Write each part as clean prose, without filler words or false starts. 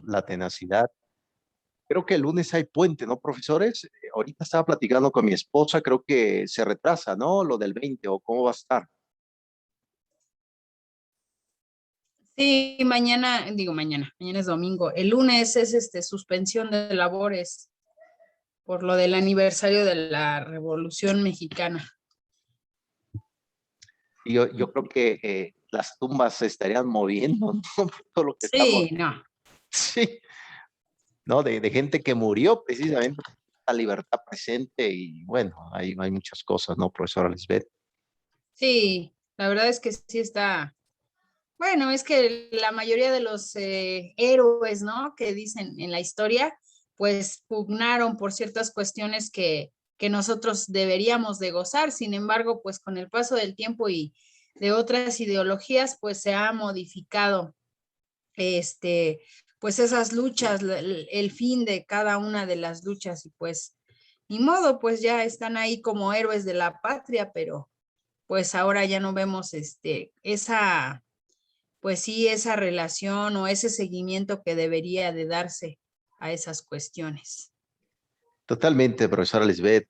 la tenacidad. Creo que el lunes hay puente, ¿no, profesores? Ahorita estaba platicando con mi esposa, creo que se retrasa, ¿no? Lo del 20, ¿o cómo va a estar? Sí, mañana es domingo. El lunes es suspensión de labores por lo del aniversario de la Revolución Mexicana. Y yo creo que las tumbas se estarían moviendo, ¿no? Por todo lo que estamos, Sí, no. sí, ¿no? De gente que murió precisamente por la libertad presente y bueno, hay muchas cosas, ¿no, profesora Lisbeth? Sí, la verdad es que sí está. Bueno, es que la mayoría de los héroes, ¿no? Que dicen en la historia, pues pugnaron por ciertas cuestiones que nosotros deberíamos de gozar. Sin embargo, pues con el paso del tiempo y de otras ideologías, pues se ha modificado este, pues esas luchas, el fin de cada una de las luchas y pues ni modo, pues ya están ahí como héroes de la patria, pero pues ahora ya no vemos esa, pues sí, esa relación o ese seguimiento que debería de darse a esas cuestiones. Totalmente, profesora Lisbeth.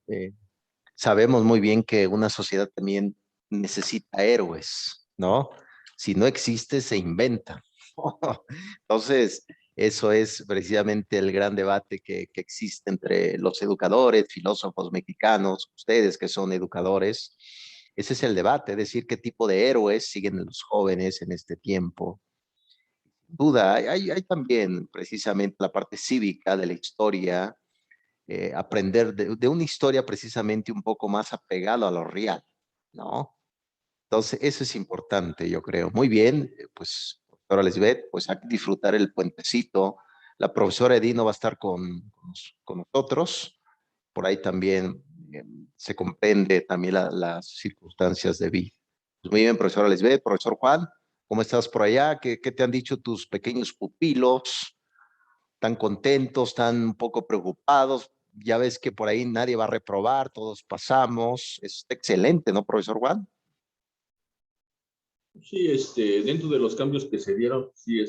Sabemos muy bien que una sociedad también necesita héroes, ¿no? Si no existe, se inventa. Entonces, eso es precisamente el gran debate que existe entre los educadores, filósofos mexicanos, ustedes que son educadores. Ese es el debate, es decir, qué tipo de héroes siguen los jóvenes en este tiempo. Duda, hay también precisamente la parte cívica de la historia, aprender de una historia precisamente un poco más apegado a lo real, ¿no? Entonces, eso es importante, yo creo. Muy bien, pues, doctora Lisbeth, pues hay que disfrutar el puentecito. La profesora Edino va a estar con nosotros. Por ahí también se comprende también las circunstancias de vida. Pues muy bien, profesora Lisbeth, profesor Juan, ¿cómo estás por allá? ¿Qué te han dicho tus pequeños pupilos? ¿Tan contentos, tan un poco preocupados? Ya ves que por ahí nadie va a reprobar, todos pasamos. Es excelente, ¿no, profesor Juan? Sí, dentro de los cambios que se dieron, sí,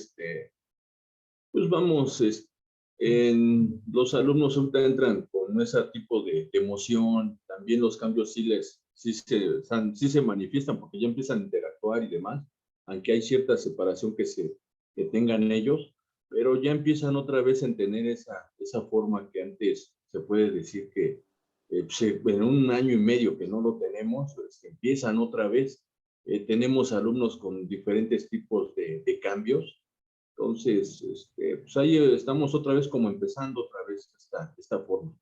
pues vamos, los alumnos siempre entran con ese tipo de emoción, también los cambios sí se manifiestan porque ya empiezan a interactuar y demás, aunque hay cierta separación que tengan ellos, pero ya empiezan otra vez a tener esa forma que antes se puede decir que en un año y medio que no lo tenemos, pues, empiezan otra vez. Tenemos alumnos con diferentes tipos de cambios. Entonces, pues ahí estamos otra vez como empezando otra vez esta forma.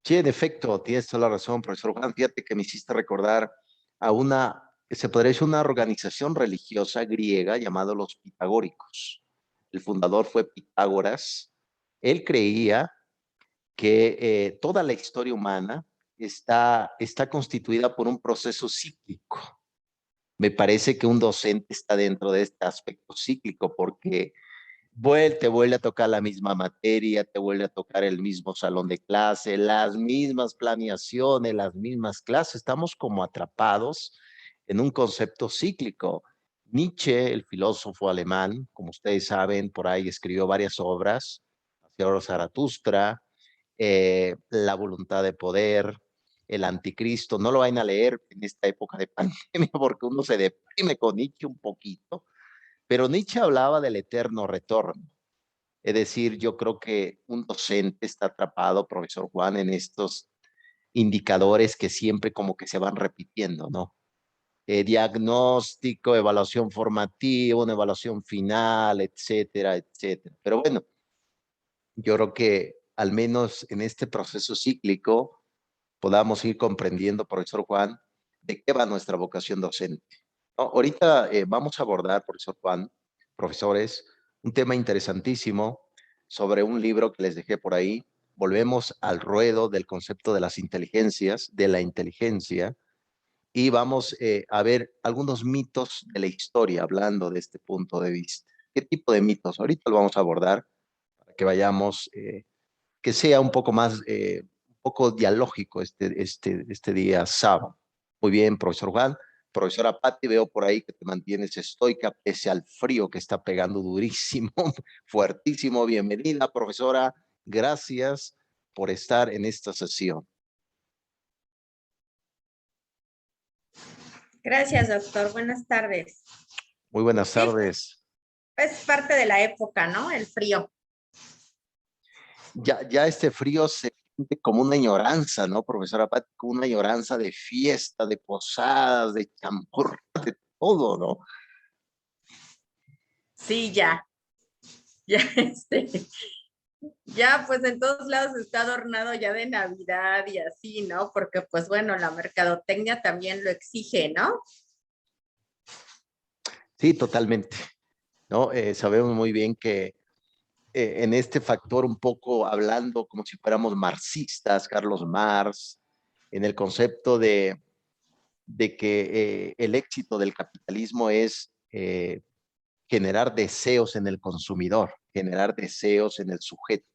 Sí, en efecto, tienes toda la razón, profesor Juan. Fíjate que me hiciste recordar a se podría decir una organización religiosa griega llamada los pitagóricos. El fundador fue Pitágoras. Él creía que toda la historia humana está constituida por un proceso cíclico. Me parece que un docente está dentro de este aspecto cíclico porque te vuelve a tocar la misma materia, te vuelve a tocar el mismo salón de clase, las mismas planeaciones, las mismas clases. Estamos como atrapados en un concepto cíclico. Nietzsche, el filósofo alemán, como ustedes saben, por ahí escribió varias obras, hacia Zaratustra, La voluntad de poder, El anticristo. No lo vayan a leer en esta época de pandemia porque uno se deprime con Nietzsche un poquito, pero Nietzsche hablaba del eterno retorno. Es decir, yo creo que un docente está atrapado, profesor Juan, en estos indicadores que siempre como que se van repitiendo, ¿no? Diagnóstico, evaluación formativa, una evaluación final, etcétera, etcétera. Pero bueno, yo creo que al menos en este proceso cíclico podamos ir comprendiendo, profesor Juan, de qué va nuestra vocación docente. ¿No? Ahorita vamos a abordar, profesor Juan, profesores, un tema interesantísimo sobre un libro que les dejé por ahí. Volvemos al ruedo del concepto de las inteligencias, de la inteligencia, y vamos a ver algunos mitos de la historia hablando de este punto de vista. ¿Qué tipo de mitos? Ahorita lo vamos a abordar para que vayamos, que sea un poco más, un poco dialógico este día sábado. Muy bien, profesor Juan. Profesora Patti, veo por ahí que te mantienes estoica pese al frío que está pegando durísimo, fuertísimo. Bienvenida, profesora. Gracias por estar en esta sesión. Gracias, doctor. Buenas tardes. Muy buenas Sí, tardes. es parte de la época, ¿no? El frío. Ya este frío se siente como una añoranza, ¿no, profesora Patti? Como una añoranza de fiesta, de posadas, de champurra, de todo, ¿no? Sí, ya. Ya, ya pues en todos lados está adornado ya de Navidad y así, ¿no? Porque pues bueno, la mercadotecnia también lo exige, ¿no? Sí, totalmente, ¿no? Sabemos muy bien que en este factor un poco hablando como si fuéramos marxistas, Carlos Marx, en el concepto de que el éxito del capitalismo es generar deseos en el consumidor, generar deseos en el sujeto,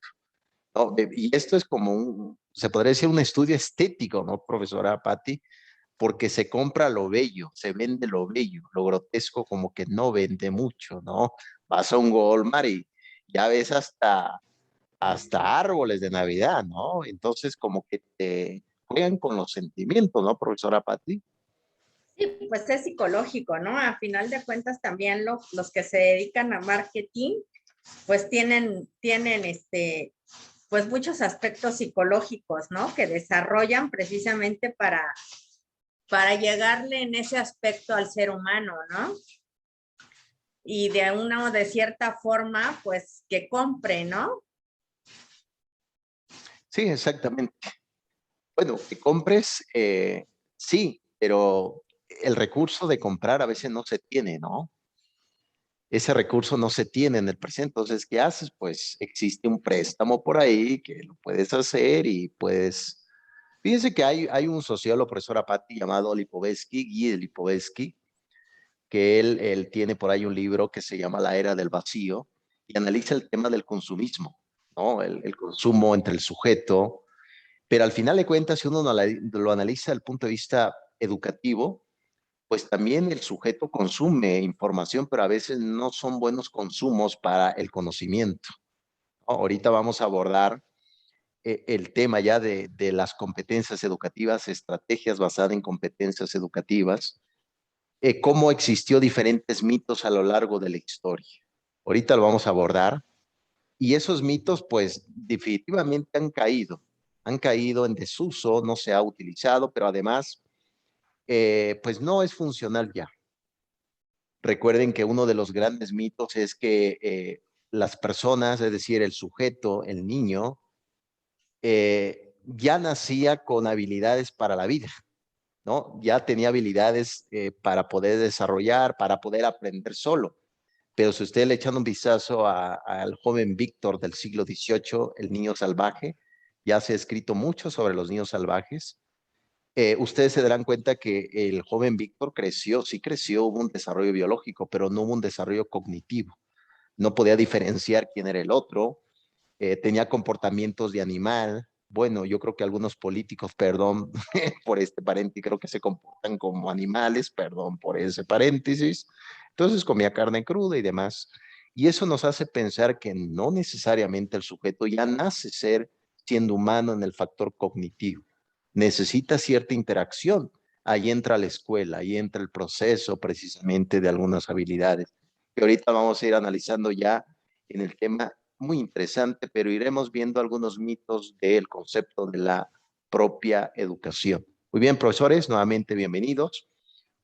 ¿no? Y esto es como se podría decir un estudio estético, ¿no, profesora Patti? Porque se compra lo bello, se vende lo bello, lo grotesco como que no vende mucho, ¿no? Vas a un Walmart y ya ves hasta árboles de Navidad, ¿no? Entonces como que te juegan con los sentimientos, ¿no, profesora Patti? Sí, pues es psicológico, ¿no? A final de cuentas también los que se dedican a marketing, pues tienen pues muchos aspectos psicológicos, ¿no? Que desarrollan precisamente para llegarle en ese aspecto al ser humano, ¿no? Y de una o de cierta forma, pues que compre, ¿no? Sí, exactamente. Bueno, que compres, sí, pero el recurso de comprar a veces no se tiene, ¿no? Ese recurso no se tiene en el presente. Entonces, ¿qué haces? Pues existe un préstamo por ahí que lo puedes hacer y puedes... Fíjense que hay un sociólogo, profesora Patti, llamado Lipovetsky, Guy Lipovetsky, que él tiene por ahí un libro que se llama La Era del Vacío y analiza el tema del consumismo, ¿no? El consumo entre el sujeto, pero al final de cuentas, si uno lo analiza desde el punto de vista educativo, pues también el sujeto consume información, pero a veces no son buenos consumos para el conocimiento, ¿no? Ahorita vamos a abordar el tema ya de las competencias educativas, estrategias basadas en competencias educativas, cómo existió diferentes mitos a lo largo de la historia. Ahorita lo vamos a abordar y esos mitos pues definitivamente han caído en desuso, no se ha utilizado, pero además pues no es funcional ya. Recuerden que uno de los grandes mitos es que las personas, es decir, el sujeto, el niño, ya nacía con habilidades para la vida, ¿no? Ya tenía habilidades para poder desarrollar, para poder aprender solo. Pero si usted le echan un vistazo al joven Víctor del siglo XVIII, el niño salvaje, ya se ha escrito mucho sobre los niños salvajes. Ustedes se darán cuenta que el joven Víctor creció, sí creció, hubo un desarrollo biológico, pero no hubo un desarrollo cognitivo. No podía diferenciar quién era el otro, tenía comportamientos de animal. Bueno, yo creo que algunos políticos, perdón por este paréntesis, creo que se comportan como animales, perdón por ese paréntesis. Entonces comía carne cruda y demás. Y eso nos hace pensar que no necesariamente el sujeto ya nace siendo humano en el factor cognitivo. Necesita cierta interacción. Ahí entra la escuela, ahí entra el proceso precisamente de algunas habilidades que ahorita vamos a ir analizando ya en el tema muy interesante, pero iremos viendo algunos mitos del concepto de la propia educación. Muy bien, profesores, nuevamente bienvenidos.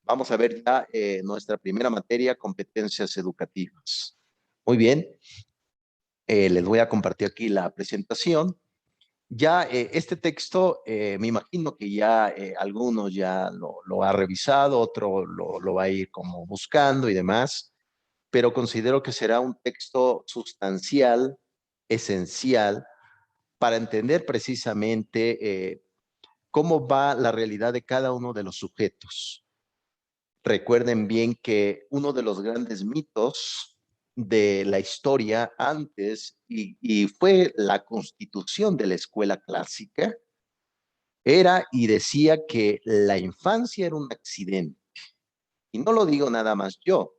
Vamos a ver ya nuestra primera materia, competencias educativas. Muy bien, les voy a compartir aquí la presentación. Ya este texto, me imagino que ya algunos ya lo ha revisado, otro lo va a ir como buscando y demás, pero considero que será un texto sustancial, esencial, para entender precisamente cómo va la realidad de cada uno de los sujetos. Recuerden bien que uno de los grandes mitos de la historia antes y fue la constitución de la escuela clásica, era y decía que la infancia era un accidente, Y no lo digo nada más yo,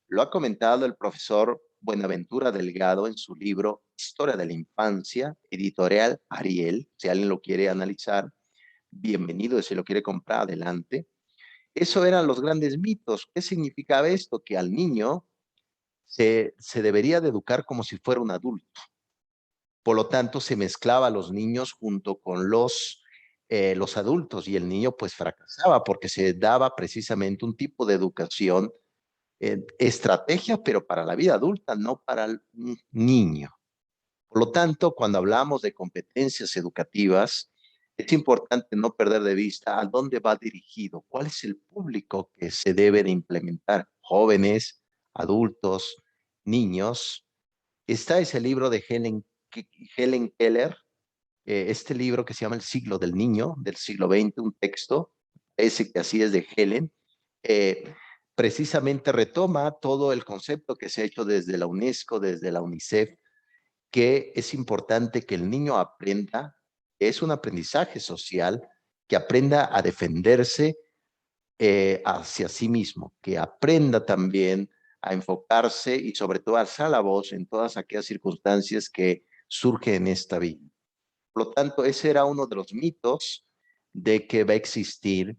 lo ha comentado el profesor Buenaventura Delgado en su libro Historia de la Infancia, editorial Ariel. Si alguien lo quiere analizar, bienvenido. Si lo quiere comprar, adelante. Eso eran los grandes mitos. ¿Qué significaba esto? Que al niño se debería de educar como si fuera un adulto. Por lo tanto, se mezclaba a los niños junto con los adultos y el niño pues fracasaba porque se daba precisamente un tipo de educación, estrategia, pero para la vida adulta, no para el niño. Por lo tanto, cuando hablamos de competencias educativas, es importante no perder de vista a dónde va dirigido, cuál es el público que se debe de implementar, jóvenes, adultos, niños. Está ese libro de Helen Keller, este libro que se llama El siglo del niño, del siglo XX, un texto, ese que así es de Helen, eh, precisamente retoma todo el concepto que se ha hecho desde la UNESCO, desde la UNICEF, que es importante que el niño aprenda, es un aprendizaje social, que aprenda a defenderse hacia sí mismo, que aprenda también a enfocarse y sobre todo a alzar la voz en todas aquellas circunstancias que surgen en esta vida. Por lo tanto, ese era uno de los mitos de que va a existir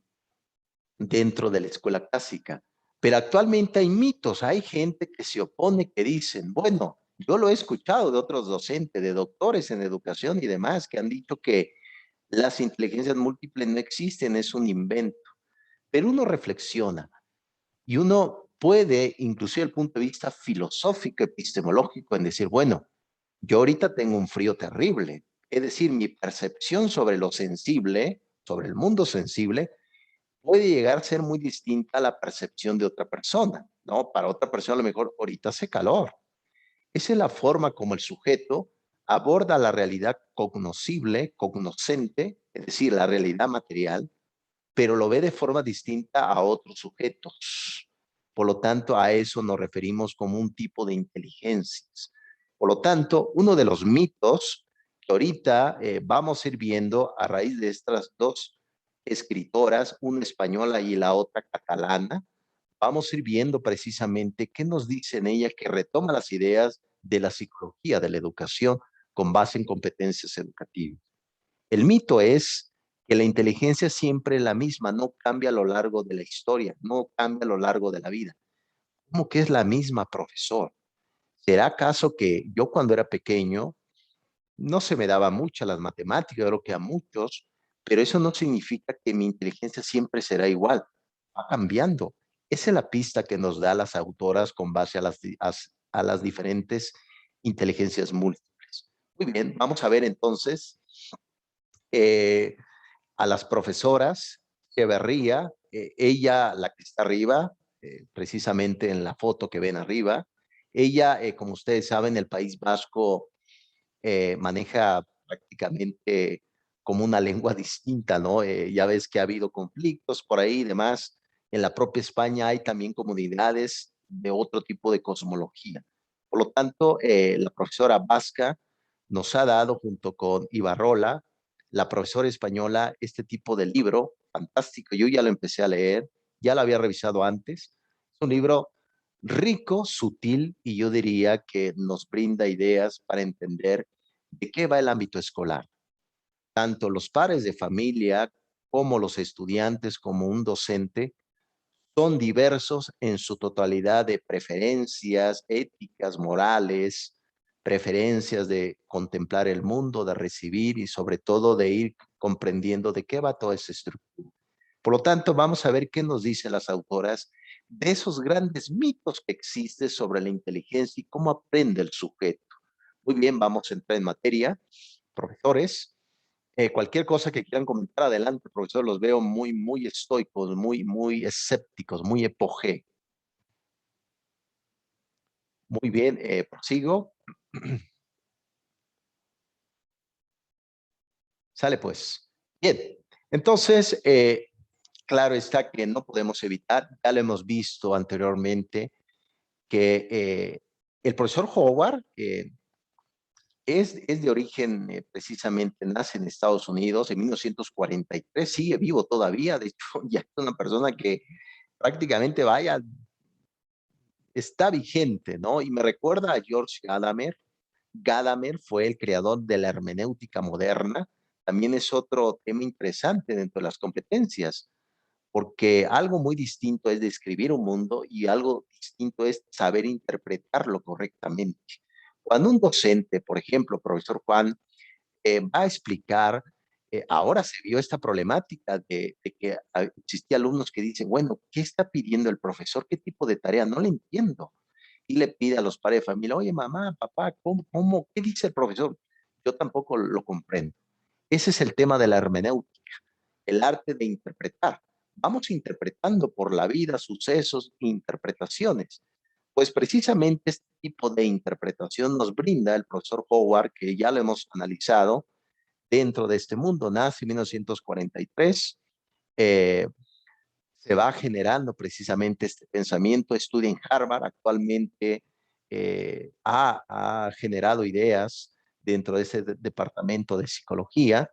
dentro de la escuela clásica. Pero actualmente hay mitos, hay gente que se opone, que dicen, bueno, yo lo he escuchado de otros docentes, de doctores en educación y demás, que han dicho que las inteligencias múltiples no existen, es un invento. Pero uno reflexiona y uno puede, inclusive el punto de vista filosófico, epistemológico, en decir, bueno, yo ahorita tengo un frío terrible, es decir, mi percepción sobre lo sensible, sobre el mundo sensible, puede llegar a ser muy distinta a la percepción de otra persona, ¿no? Para otra persona a lo mejor ahorita hace calor. Esa es la forma como el sujeto aborda la realidad cognoscible, cognoscente, es decir, la realidad material, pero lo ve de forma distinta a otros sujetos. Por lo tanto, a eso nos referimos como un tipo de inteligencias. Por lo tanto, uno de los mitos que ahorita vamos a ir viendo a raíz de estas dos escritoras, una española y la otra catalana, vamos a ir viendo precisamente qué nos dicen ella que retoma las ideas de la psicología de la educación con base en competencias educativas. El mito es que la inteligencia siempre es la misma, no cambia a lo largo de la historia, no cambia a lo largo de la vida. ¿Cómo que es la misma, profesor? ¿Será acaso que yo cuando era pequeño no se me daba mucho las matemáticas, creo que a muchos, pero eso no significa que mi inteligencia siempre será igual, va cambiando. Esa es la pista que nos da las autoras con base a las diferentes inteligencias múltiples. Muy bien, vamos a ver entonces eh, a las profesoras. Echeverría, ella, la que está arriba, precisamente en la foto que ven arriba, ella, como ustedes saben, el País Vasco maneja prácticamente como una lengua distinta, ¿no? Ya ves que ha habido conflictos por ahí y demás. En la propia España hay también comunidades de otro tipo de cosmología. Por lo tanto, la profesora vasca nos ha dado junto con Ibarrola, la profesora española, este tipo de libro fantástico. Yo ya lo empecé a leer, ya lo había revisado antes. Es un libro rico, sutil y yo diría que nos brinda ideas para entender de qué va el ámbito escolar. Tanto los padres de familia como los estudiantes, como un docente, son diversos en su totalidad de preferencias éticas, morales, preferencias de contemplar el mundo, de recibir y sobre todo de ir comprendiendo de qué va toda esa estructura. Por lo tanto, vamos a ver qué nos dicen las autoras de esos grandes mitos que existen sobre la inteligencia y cómo aprende el sujeto. Muy bien, vamos a entrar en materia. Profesores, cualquier cosa que quieran comentar, adelante, profesor, los veo muy, muy estoicos, muy, muy escépticos, muy epogé. Muy bien, prosigo. Sale pues. Bien, entonces, claro está que no podemos evitar, ya lo hemos visto anteriormente, que el profesor Howard es de origen, precisamente, nace en Estados Unidos en 1943, sigue vivo todavía, de hecho, ya es una persona que prácticamente, vaya, está vigente, ¿no? Y me recuerda a George Gadamer. Gadamer fue el creador de la hermenéutica moderna. También es otro tema interesante dentro de las competencias, porque algo muy distinto es describir un mundo y algo distinto es saber interpretarlo correctamente. Cuando un docente, por ejemplo, profesor Juan, va a explicar, ahora se vio esta problemática de que existía alumnos que dicen, bueno, ¿qué está pidiendo el profesor? ¿Qué tipo de tarea? No le entiendo. Y le pide a los padres de familia, oye, mamá, papá, qué dice el profesor? Yo tampoco lo comprendo. Ese es el tema de la hermenéutica, el arte de interpretar. Vamos interpretando por la vida sucesos e interpretaciones. Pues precisamente este tipo de interpretación nos brinda el profesor Howard, que ya lo hemos analizado dentro de este mundo. Nace en 1943, se va generando precisamente este pensamiento, estudia en Harvard, actualmente ha generado ideas dentro de ese departamento de psicología,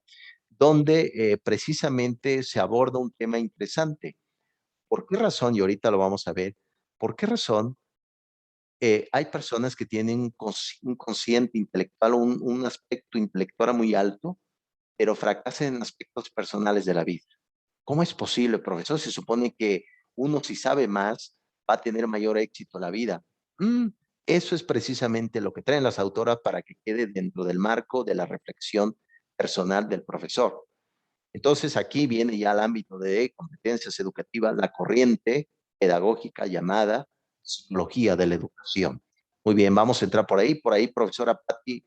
donde precisamente se aborda un tema interesante. ¿Por qué razón? Y ahorita lo vamos a ver. ¿Por qué razón hay personas que tienen un consciente intelectual, un aspecto intelectual muy alto, pero fracasan en aspectos personales de la vida? ¿Cómo es posible, profesor? Se supone que uno, si sabe más, va a tener mayor éxito en la vida. Mm, Eso es precisamente lo que traen las autoras para que quede dentro del marco de la reflexión personal del profesor. Entonces, aquí viene ya al ámbito de competencias educativas, la corriente pedagógica llamada psicología de la educación. Muy bien, vamos a entrar por ahí. Por ahí, profesora Patti,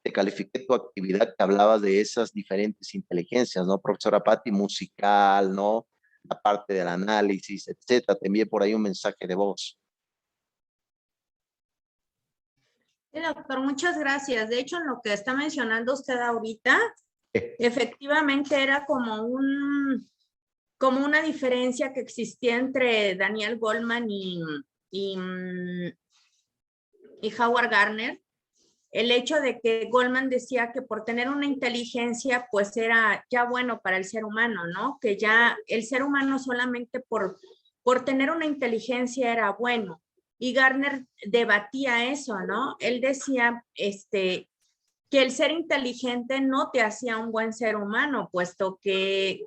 te califiqué tu actividad que hablabas de esas diferentes inteligencias, ¿no, profesora Patti? Musical, ¿no? La parte del análisis, etcétera. Te envié por ahí un mensaje de voz. Sí, doctor, muchas gracias. De hecho, en lo que está mencionando usted ahorita, efectivamente era como una diferencia que existía entre Daniel Goleman y Howard Gardner. El hecho de que Goleman decía que por tener una inteligencia, pues era ya bueno para el ser humano, ¿no? Que ya el ser humano solamente por tener una inteligencia era bueno. Y Gardner debatía eso, ¿no? Él decía, que el ser inteligente no te hacía un buen ser humano, puesto que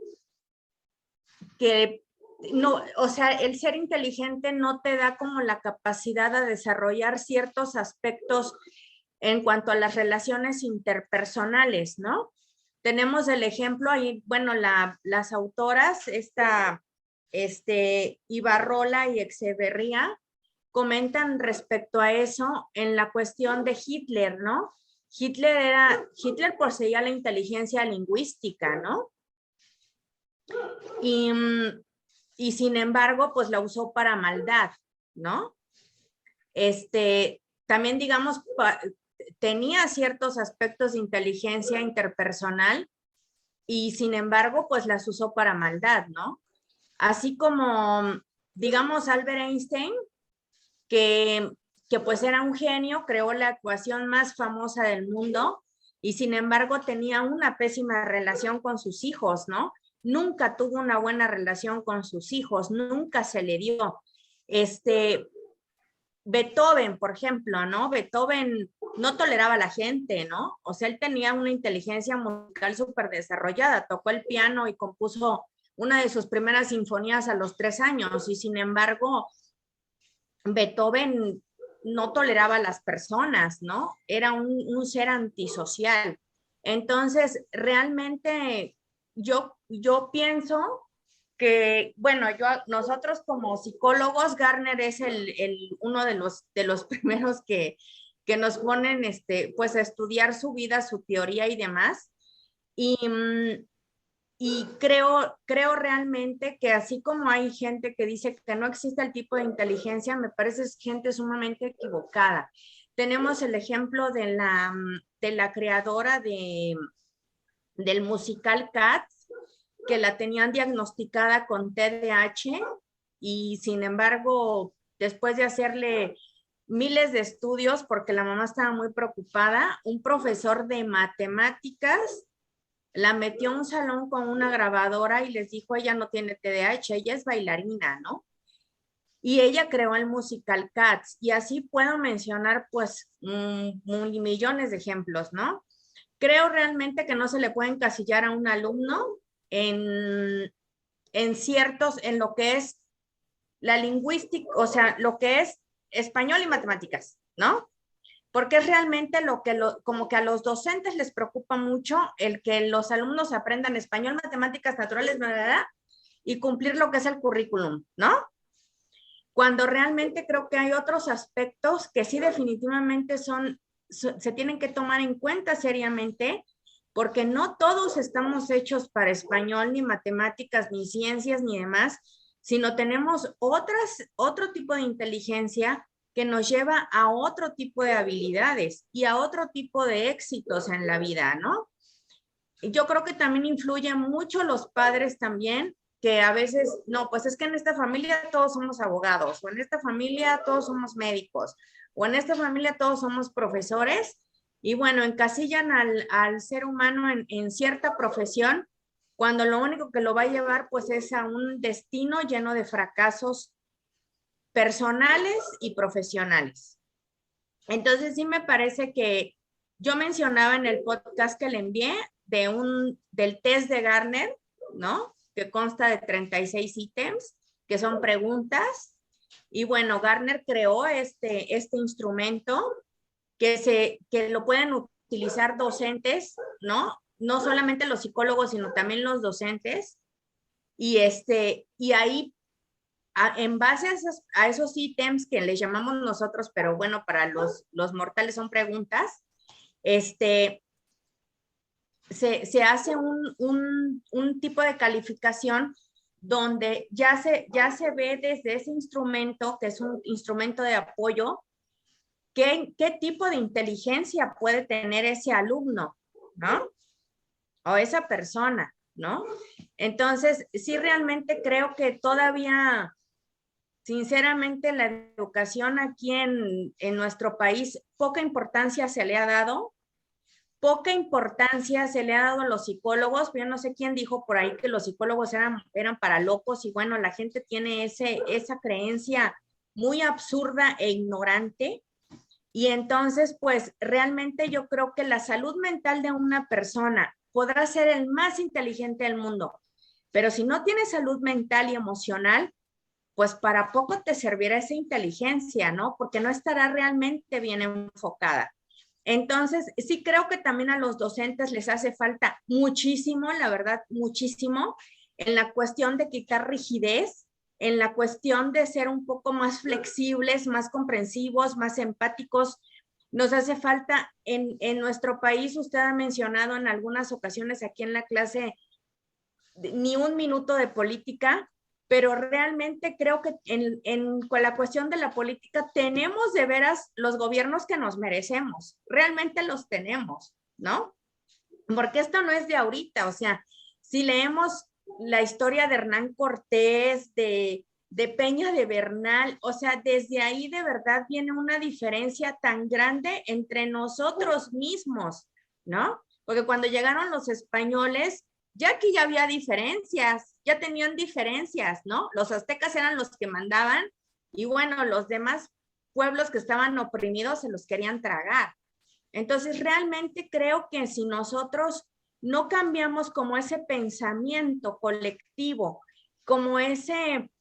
no, o sea, el ser inteligente no te da como la capacidad de desarrollar ciertos aspectos en cuanto a las relaciones interpersonales, ¿no? Tenemos el ejemplo ahí, bueno, las autoras, Ibarrola y Echeverría, comentan respecto a eso en la cuestión de Hitler, ¿no? Hitler poseía la inteligencia lingüística, ¿no? Y sin embargo, pues la usó para maldad, ¿no? También, digamos, tenía ciertos aspectos de inteligencia interpersonal y sin embargo, pues las usó para maldad, ¿no? Así como, digamos, Albert Einstein, que pues era un genio, creó la ecuación más famosa del mundo y sin embargo tenía una pésima relación con sus hijos, ¿no? Nunca tuvo una buena relación con sus hijos, nunca se le dio. Beethoven, por ejemplo, ¿no? Beethoven no toleraba a la gente, ¿no? O sea, él tenía una inteligencia musical súper desarrollada, tocó el piano y compuso una de sus primeras sinfonías a los 3 años y sin embargo, Beethoven no toleraba a las personas, ¿no? Era un ser antisocial. Entonces, realmente yo pienso que, bueno, nosotros como psicólogos, Gardner es uno de los primeros que nos ponen, pues a estudiar su vida, su teoría y demás. Y creo realmente que así como hay gente que dice que no existe el tipo de inteligencia, me parece gente sumamente equivocada. Tenemos el ejemplo de la creadora del musical Cats, que la tenían diagnosticada con TDAH y sin embargo, después de hacerle miles de estudios, porque la mamá estaba muy preocupada, un profesor de matemáticas la metió a un salón con una grabadora y les dijo, ella no tiene TDAH, ella es bailarina, ¿no? y ella creó el musical Cats, y así puedo mencionar pues millones de ejemplos, ¿no? Creo realmente que no se le puede encasillar a un alumno en lo que es la lingüística, o sea, lo que es español y matemáticas, ¿no? Porque es realmente como que a los docentes les preocupa mucho el que los alumnos aprendan español, matemáticas naturales, bla, bla, bla, y cumplir lo que es el currículum, ¿no? Cuando realmente creo que hay otros aspectos que sí definitivamente se tienen que tomar en cuenta seriamente, porque no todos estamos hechos para español, ni matemáticas, ni ciencias, ni demás, sino tenemos otro tipo de inteligencia que nos lleva a otro tipo de habilidades y a otro tipo de éxitos en la vida, ¿no? Yo creo que también influyen mucho los padres también, que a veces, no, pues es que en esta familia todos somos abogados, o en esta familia todos somos médicos, o en esta familia todos somos profesores, y bueno, encasillan al ser humano en cierta profesión, cuando lo único que lo va a llevar pues es a un destino lleno de fracasos personales y profesionales. Entonces sí me parece que yo mencionaba en el podcast que le envié del test de Garner, ¿no? Que consta de 36 ítems, que son preguntas. Y bueno, Garner creó este instrumento que lo pueden utilizar docentes, ¿no? No solamente los psicólogos, sino también los docentes. Y ahí en base a esos ítems que les llamamos nosotros, pero bueno, para los mortales son preguntas, se hace un tipo de calificación donde ya se ve desde ese instrumento, que es un instrumento de apoyo, qué tipo de inteligencia puede tener ese alumno, ¿no? O esa persona, ¿no? Entonces, sí realmente creo que todavía, sinceramente, la educación aquí en nuestro país, poca importancia se le ha dado, poca importancia se le ha dado a los psicólogos. Yo no sé quién dijo por ahí que los psicólogos eran para locos, y bueno, la gente tiene esa creencia muy absurda e ignorante. Y entonces, pues realmente yo creo que la salud mental de una persona podrá ser el más inteligente del mundo, pero si no tiene salud mental y emocional, pues para poco te servirá esa inteligencia, ¿no? Porque no estará realmente bien enfocada. Entonces, sí creo que también a los docentes les hace falta muchísimo, la verdad, muchísimo, en la cuestión de quitar rigidez, en la cuestión de ser un poco más flexibles, más comprensivos, más empáticos. Nos hace falta en nuestro país, usted ha mencionado en algunas ocasiones aquí en la clase, ni un minuto de política, pero realmente creo que con la cuestión de la política tenemos de veras los gobiernos que nos merecemos, realmente los tenemos, ¿no? Porque esto no es de ahorita, o sea, si leemos la historia de Hernán Cortés, de Peña de Bernal, o sea, desde ahí de verdad viene una diferencia tan grande entre nosotros mismos, ¿no? Porque cuando llegaron los españoles, ya aquí ya había diferencias, ya tenían diferencias, ¿no? Los aztecas eran los que mandaban, y bueno, los demás pueblos que estaban oprimidos se los querían tragar. Entonces, realmente creo que si nosotros no cambiamos como ese pensamiento colectivo, como ese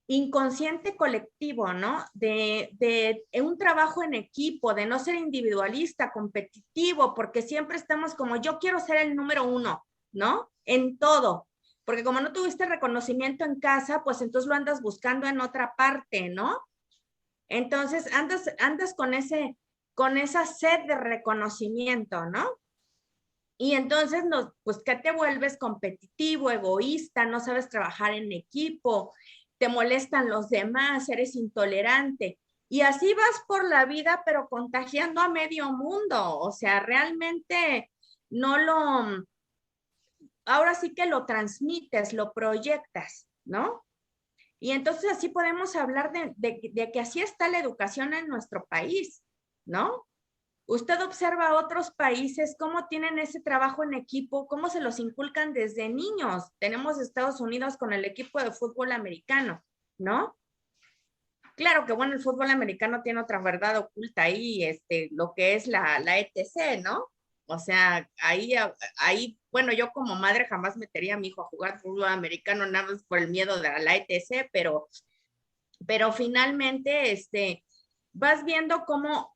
inconsciente colectivo, ¿no? De un trabajo en equipo, de no ser individualista, competitivo, porque siempre estamos como yo quiero ser el número uno, ¿no? En todo. Porque como no tuviste reconocimiento en casa, pues entonces lo andas buscando en otra parte, ¿no? Entonces andas con esa sed de reconocimiento, ¿no? Y entonces, pues, ¿qué te vuelves? Competitivo, egoísta, no sabes trabajar en equipo, te molestan los demás, eres intolerante. Y así vas por la vida, pero contagiando a medio mundo. O sea, realmente ahora sí que lo transmites, lo proyectas, ¿no? Y entonces así podemos hablar de que así está la educación en nuestro país, ¿no? Usted observa a otros países cómo tienen ese trabajo en equipo, cómo se los inculcan desde niños. Tenemos Estados Unidos con el equipo de fútbol americano, ¿no? Claro que bueno, el fútbol americano tiene otra verdad oculta ahí, lo que es la ETC, ¿no? O sea, ahí, bueno, yo como madre jamás metería a mi hijo a jugar fútbol americano nada más por el miedo de la ETC, pero finalmente, vas viendo cómo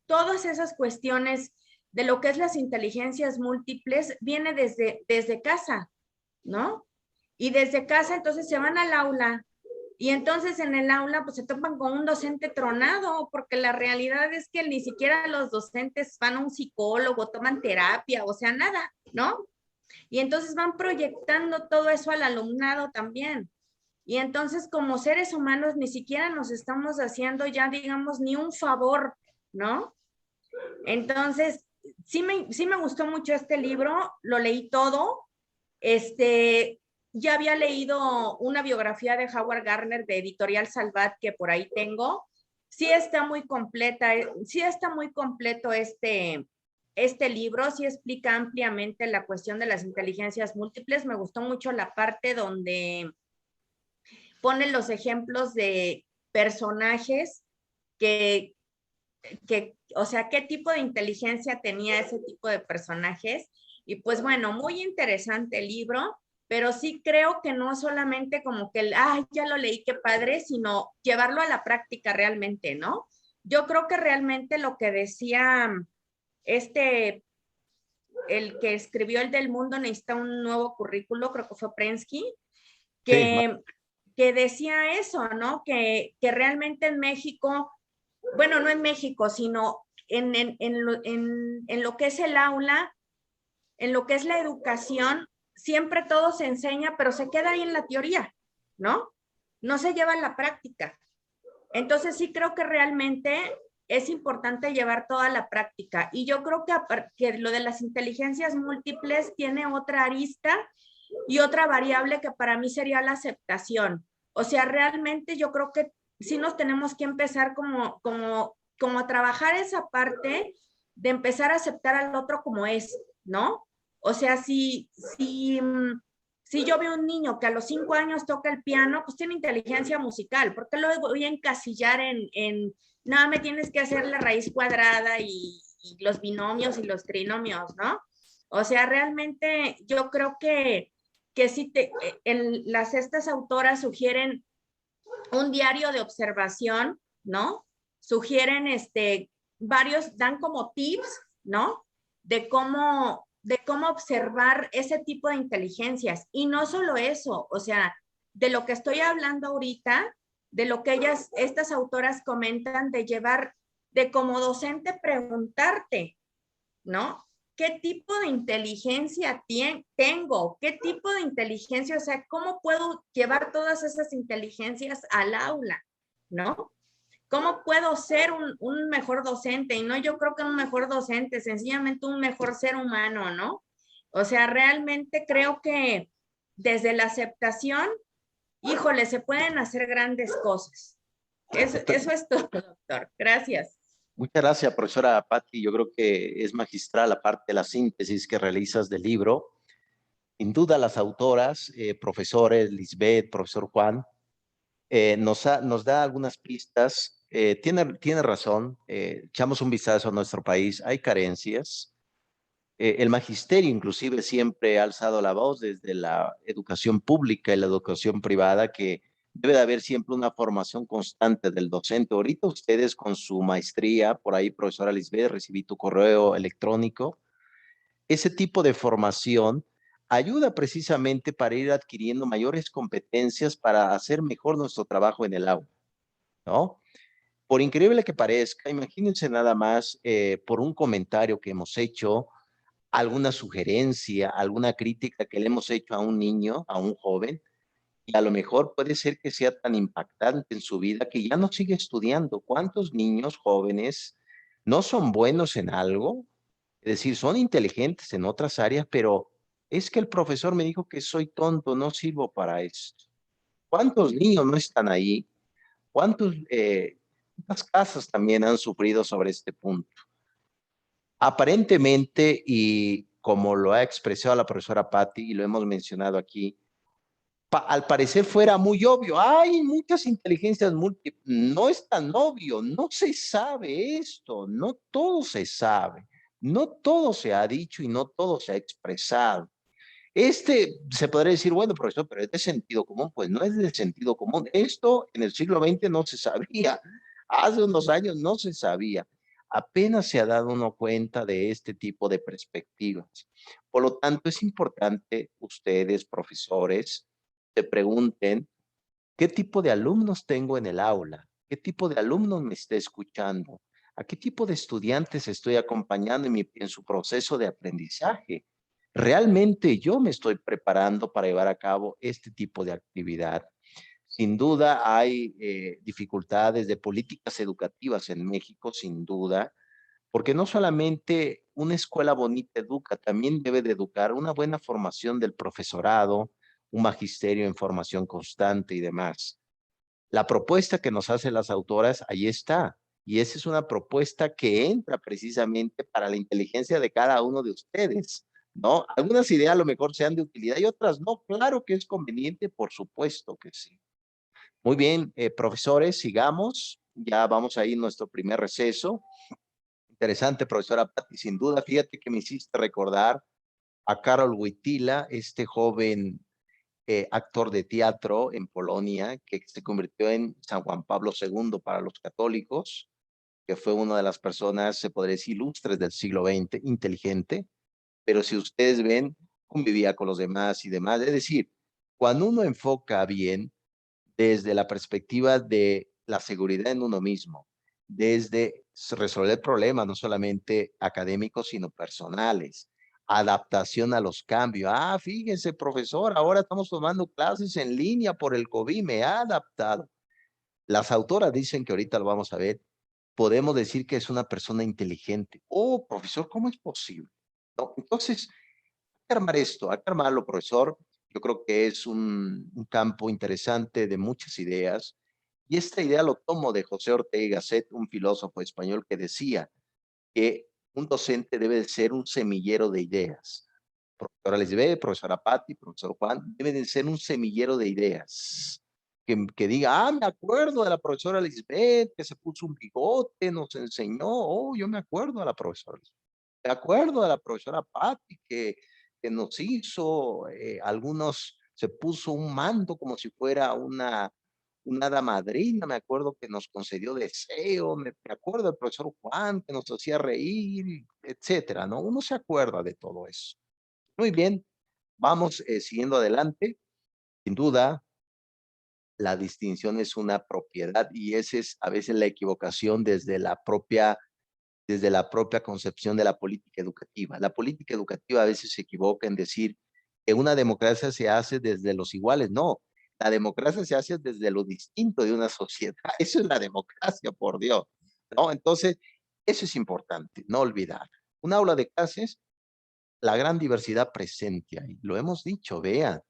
todas esas cuestiones de lo que es las inteligencias múltiples viene desde casa, ¿no? Y desde casa entonces se van al aula y entonces en el aula pues se topan con un docente tronado, porque la realidad es que ni siquiera los docentes van a un psicólogo, toman terapia, o sea, nada, ¿no? Y entonces van proyectando todo eso al alumnado también. Y entonces como seres humanos ni siquiera nos estamos haciendo ya, digamos, ni un favor, ¿no? Entonces, sí me gustó mucho este libro, lo leí todo. Ya había leído una biografía de Howard Gardner de Editorial Salvat que por ahí tengo. Sí está muy completa, sí está muy completo este libro, sí explica ampliamente la cuestión de las inteligencias múltiples. Me gustó mucho la parte donde pone los ejemplos de personajes que, o sea, qué tipo de inteligencia tenía ese tipo de personajes. Y pues bueno, muy interesante el libro, pero sí creo que no solamente como que, ya lo leí, qué padre, sino llevarlo a la práctica realmente, ¿no? Yo creo que realmente lo que decía el que escribió el del mundo necesita un nuevo currículo, creo que fue Prensky, Sí, que decía eso, ¿no? Que realmente en México, bueno, no en México, sino en lo que es el aula, en lo que es la educación, siempre todo se enseña, pero se queda ahí en la teoría, ¿no? No se lleva a la práctica. Entonces sí creo que realmente es importante llevar toda la práctica. Y yo creo que lo de las inteligencias múltiples tiene otra arista y otra variable que para mí sería la aceptación. O sea, realmente yo creo que sí nos tenemos que empezar como a trabajar esa parte de empezar a aceptar al otro como es, ¿no? O sea, si yo veo un niño que a los 5 años toca el piano, pues tiene inteligencia musical. ¿Por qué lo voy a encasillar nada, me tienes que hacer la raíz cuadrada y los binomios y los trinomios, ¿no? O sea, realmente yo creo que sí estas autoras sugieren un diario de observación, ¿no? Sugieren varios, dan como tips, ¿no? De cómo observar ese tipo de inteligencias. Y no solo eso, o sea, de lo que estoy hablando ahorita, de lo que estas autoras comentan, de como docente preguntarte, ¿no? ¿Qué tipo de inteligencia tengo? ¿Qué tipo de inteligencia? O sea, ¿cómo puedo llevar todas esas inteligencias al aula? ¿No? ¿Cómo puedo ser un mejor docente? Y no, yo creo que un mejor docente, sencillamente un mejor ser humano, ¿no? O sea, realmente creo que desde la aceptación, híjole, se pueden hacer grandes cosas. Eso es todo, doctor. Gracias. muchas gracias, profesora Patti. Yo creo que es magistral la parte de la síntesis que realizas del libro. Sin duda, las autoras, profesores, Lisbeth, profesor Juan, nos da algunas pistas. Tiene razón. Echamos un vistazo a nuestro país. Hay carencias. El magisterio inclusive siempre ha alzado la voz desde la educación pública y la educación privada, que debe de haber siempre una formación constante del docente. Ahorita ustedes con su maestría, por ahí, profesora Lisbeth, recibí tu correo electrónico. Ese tipo de formación ayuda precisamente para ir adquiriendo mayores competencias para hacer mejor nuestro trabajo en el aula, ¿no? Por increíble que parezca, imagínense nada más por un comentario que hemos hecho, alguna sugerencia, alguna crítica que le hemos hecho a un niño, a un joven, y a lo mejor puede ser que sea tan impactante en su vida que ya no sigue estudiando. ¿Cuántos niños jóvenes no son buenos en algo? Es decir, son inteligentes en otras áreas, pero es que el profesor me dijo que soy tonto, no sirvo para esto. ¿Cuántos niños no están ahí? ¿Cuántas casas también han sufrido sobre este punto? Aparentemente, y como lo ha expresado la profesora Patti y lo hemos mencionado aquí, al parecer fuera muy obvio. Hay muchas inteligencias múltiples. No es tan obvio, no se sabe esto, no todo se sabe, no todo se ha dicho y no todo se ha expresado. Se podría decir, bueno, profesor, pero es de sentido común. Pues no es de sentido común. Esto en el siglo XX no se sabía. Hace unos años no se sabía. Apenas se ha dado uno cuenta de este tipo de perspectivas. Por lo tanto, es importante ustedes, profesores, se pregunten qué tipo de alumnos tengo en el aula, qué tipo de alumnos me está escuchando, a qué tipo de estudiantes estoy acompañando en su proceso de aprendizaje. ¿Realmente yo me estoy preparando para llevar a cabo este tipo de actividad? Sin duda hay dificultades de políticas educativas en México, sin duda, porque no solamente una escuela bonita educa, también debe de educar una buena formación del profesorado, un magisterio en formación constante y demás. La propuesta que nos hacen las autoras, ahí está. Y esa es una propuesta que entra precisamente para la inteligencia de cada uno de ustedes, ¿no? Algunas ideas a lo mejor sean de utilidad y otras no. Claro que es conveniente, por supuesto que sí. Muy bien, profesores, sigamos. Ya vamos a ir a nuestro primer receso. Interesante, profesora Patti, sin duda. Fíjate que me hiciste recordar a Karol Wojtyla, este joven actor de teatro en Polonia, que se convirtió en San Juan Pablo II para los católicos, que fue una de las personas, se podría decir, ilustres del siglo XX, inteligente, pero si ustedes ven, convivía con los demás y demás. Es decir, cuando uno enfoca bien desde la perspectiva de la seguridad en uno mismo, desde resolver problemas no solamente académicos, sino personales, adaptación a los cambios. Ah, fíjense, profesor, ahora estamos tomando clases en línea por el COVID, me ha adaptado. Las autoras dicen que ahorita lo vamos a ver, podemos decir que es una persona inteligente. Oh, profesor, ¿cómo es posible? ¿No? Entonces, hay que armar esto, hay que armarlo, profesor. Yo creo que es un campo interesante de muchas ideas. Y esta idea lo tomo de José Ortega y Gasset, un filósofo español que decía que un docente debe de ser un semillero de ideas. Profesora Lisbeth, profesora Patti, profesor Juan, debe de ser un semillero de ideas. Que diga, ah, me acuerdo de la profesora Lisbeth, que se puso un bigote, nos enseñó, oh, yo me acuerdo de la profesora Lisbeth. Me acuerdo de la profesora Patti, que nos hizo, algunos, se puso un manto como si fuera una hada madrina, me acuerdo que nos concedió deseo, me acuerdo del profesor Juan que nos hacía reír, etcétera, ¿no? Uno se acuerda de todo eso. Muy bien, vamos siguiendo adelante. Sin duda, la distinción es una propiedad y esa es a veces la equivocación desde la propia concepción de la política educativa. La política educativa a veces se equivoca en decir que una democracia se hace desde los iguales. No, la democracia se hace desde lo distinto de una sociedad. Eso es la democracia, por Dios. ¿No? Entonces, eso es importante, no olvidar. Un aula de clases, la gran diversidad presente ahí. Lo hemos dicho, vean.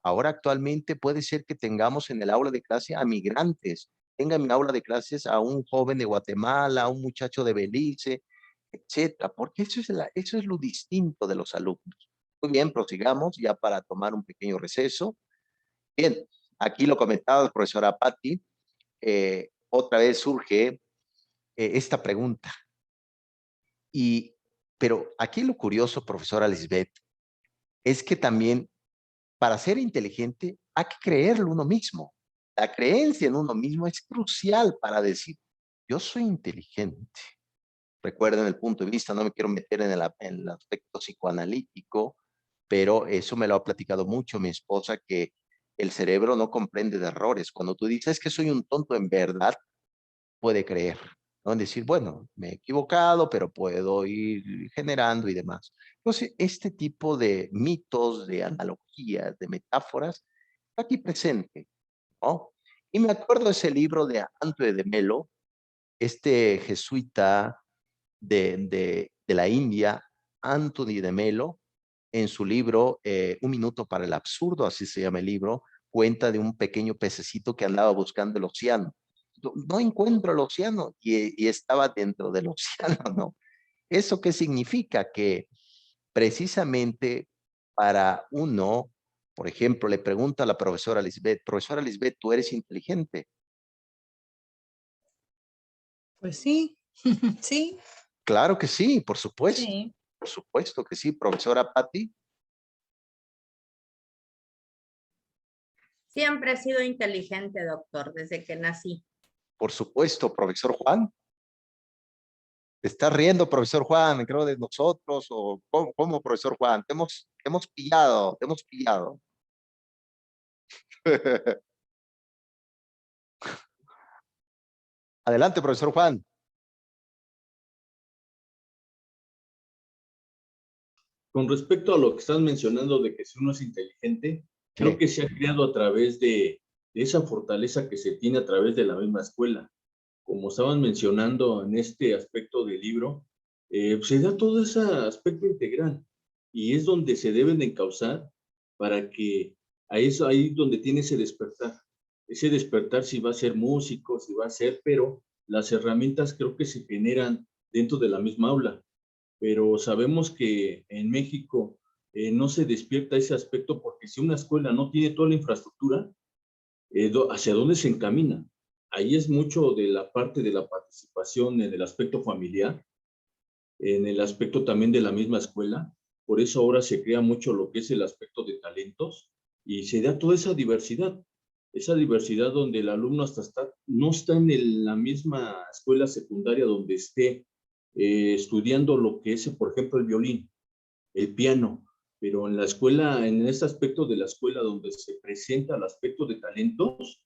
Ahora actualmente puede ser que tengamos en el aula de clase a migrantes, tenga en mi aula de clases a un joven de Guatemala, a un muchacho de Belice, etcétera, porque eso es lo distinto de los alumnos. Muy bien, prosigamos ya para tomar un pequeño receso. Bien, aquí lo comentaba profesora Patti, otra vez surge esta pregunta. Pero aquí lo curioso, profesora Lisbeth, es que también para ser inteligente hay que creerlo uno mismo. La creencia en uno mismo es crucial para decir, yo soy inteligente. Recuerden el punto de vista, no me quiero meter en el aspecto psicoanalítico, pero eso me lo ha platicado mucho mi esposa, que el cerebro no comprende de errores. Cuando tú dices que soy un tonto, en verdad puede creer, ¿no? En decir, bueno, me he equivocado, pero puedo ir generando y demás. Entonces, este tipo de mitos, de analogías, de metáforas, está aquí presente, ¿no? Y me acuerdo de ese libro de Antonio de Melo, este jesuita de la India, Anthony de Melo, en su libro Un minuto para el absurdo, así se llama el libro, cuenta de un pequeño pececito que andaba buscando el océano. No encuentro el océano y estaba dentro del océano, ¿no? ¿Eso qué significa? Que precisamente para uno Por ejemplo, le pregunta a la profesora Lisbeth, profesora Lisbeth, ¿tú eres inteligente? Pues sí, sí, Claro que sí, sí. por supuesto que sí, profesora Patti. Siempre he sido inteligente, doctor, desde que nací. Por supuesto, profesor Juan. ¿Te estás riendo, profesor Juan, creo de nosotros? ¿O cómo, profesor Juan? Te hemos pillado, te hemos pillado. Adelante, profesor Juan. Con respecto a lo que estás mencionando de que si uno es inteligente, creo Sí, que se ha creado a través de esa fortaleza que se tiene a través de la misma escuela. Como estaban mencionando en este aspecto del libro, se da todo ese aspecto integral y es donde se deben de encauzar para que a eso ahí donde tiene ese despertar si va a ser músico, si va a ser, pero las herramientas creo que se generan dentro de la misma aula, pero sabemos que en México no se despierta ese aspecto porque si una escuela no tiene toda la infraestructura, ¿hacia dónde se encamina? Ahí es mucho de la parte de la participación en el aspecto familiar, en el aspecto también de la misma escuela. Por eso ahora se crea mucho lo que es el aspecto de talentos y se da toda esa diversidad donde el alumno hasta no está en la misma escuela secundaria donde esté estudiando lo que es, por ejemplo, el violín, el piano, pero en la escuela, en este aspecto de la escuela donde se presenta el aspecto de talentos,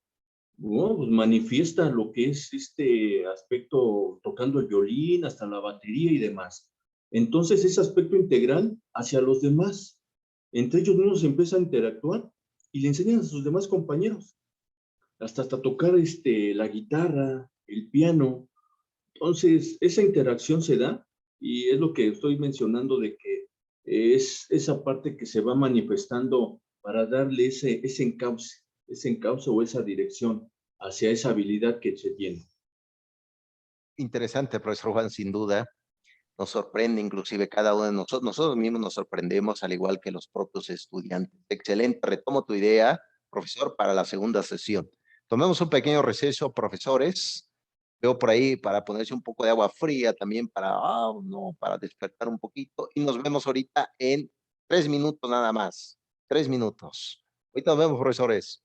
no, pues manifiesta lo que es este aspecto tocando el violín, hasta la batería y demás. Entonces, ese aspecto integral hacia los demás, entre ellos mismos empiezan a interactuar y le enseñan a sus demás compañeros, hasta tocar la guitarra, el piano. Entonces, esa interacción se da y es lo que estoy mencionando de que es esa parte que se va manifestando para darle ese encauce o esa dirección hacia esa habilidad que se tiene. interesante, profesor Juan, sin duda. Nos sorprende inclusive cada uno de nosotros. Nosotros mismos nos sorprendemos, al igual que los propios estudiantes. Excelente, retomo tu idea, profesor, para la segunda sesión. Tomemos un pequeño receso, profesores. Veo por ahí para ponerse un poco de agua fría también para, no, para despertar un poquito. Y nos vemos ahorita en 3 minutos nada más. 3 minutos. Ahorita nos vemos, profesores.